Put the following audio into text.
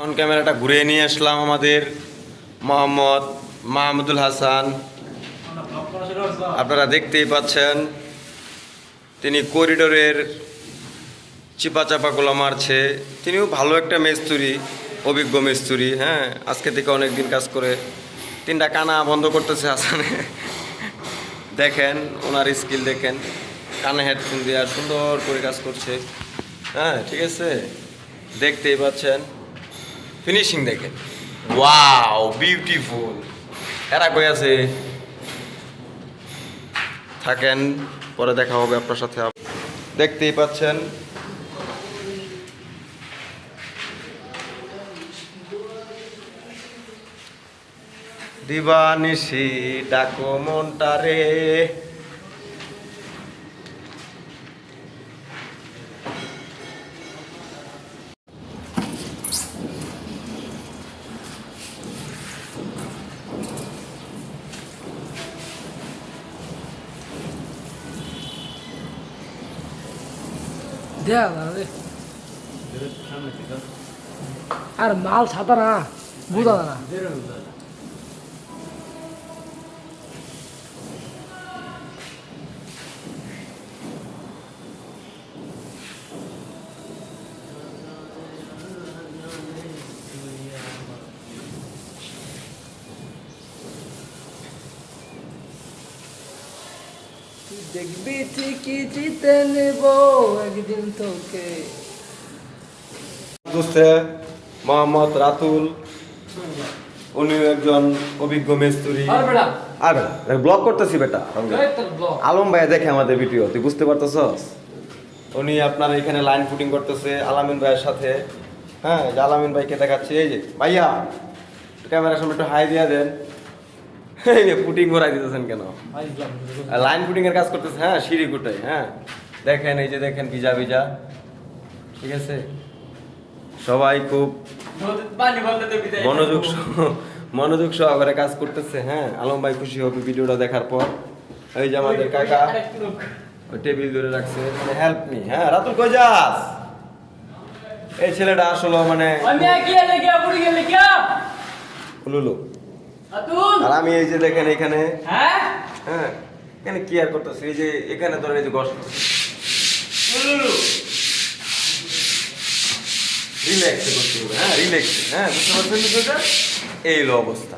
On ক্যামেরাটা ঘুরিয়ে নিয়ে আসলাম আমাদের মোহাম্মদ মাহমুদুল হাসান। আপনারা দেখতেই পাচ্ছেন তিনি করিডোরের চিপাচাপাগুলো মারছে। তিনিও ভালো একটা মিস্ত্রি, অভিজ্ঞ মিস্ত্রি। হ্যাঁ, আজকে থেকে অনেক দিন কাজ করে 3টা কানা বন্ধ করতেছে হাসানে। দেখেন ওনার স্কিল, দেখেন কানে হেডফোন দিয়ে আর সুন্দর করে কাজ করছে। হ্যাঁ, ঠিক আছে, দেখতেই পাচ্ছেন। ফিনিশিং দেখেন, ওয়াও বিউটিফুল। এরা কই আছে? থাকেন, পরে দেখা হবে আপনার সাথে। দেখতেই পাচ্ছেন দিবানিশি ডাকো মনটারে। আর মাল ছাতা না, বুঝা না। দেখবি ঠিকই জিতে নেব একদিন তোকে। মোহাম্মদ রাতুল, উনিও একজন অভিজ্ঞ মিস্ত্রি। আর ব্লগ করতেছি বেটা, আলম ভাই দেখে আমাদের ভিডিও, তুই বুঝতে পারতেছস? উনি আপনার এখানে লাইন ফুটিং করতেছে আলামিন ভাইয়ের সাথে। হ্যাঁ, যে আলামিন ভাইকে দেখাচ্ছি, এই যে ভাইয়া ক্যামেরার সামনে একটু হাই দিয়া দেন। এই যে ফুটিং করাই দিতেছেন কেন? লাইন ফুটিং এর কাজ করতেছে। হ্যাঁ, সিঁড়ি কুটাই। হ্যাঁ, দেখেন, এই যে দেখেন ভিজা ভিজা। ঠিক আছে, সবাই খুব মনোযোগ সহকারে কাজ করতেছে। হ্যাঁ, আলম ভাই খুশি হবে ভিডিওটা দেখার পর। এই যে আমাদের কাকা টেবিল ধরে রাখছে, মানে হেল্প মি। হ্যাঁ, রাতুল কই যাস? এই ছেলেটা আসলে মানে লুলু। আর আমি এই যে দেখেন এখানে, হ্যাঁ এখানে কি আর করতেছি, এই যে এখানে ধরেন এই যে গস রিল্যাক্স করতে হবে। হ্যাঁ, রিল্যাক্স। হ্যাঁ, বুঝতে পারছেন বিষয়টা? এই হলো অবস্থা।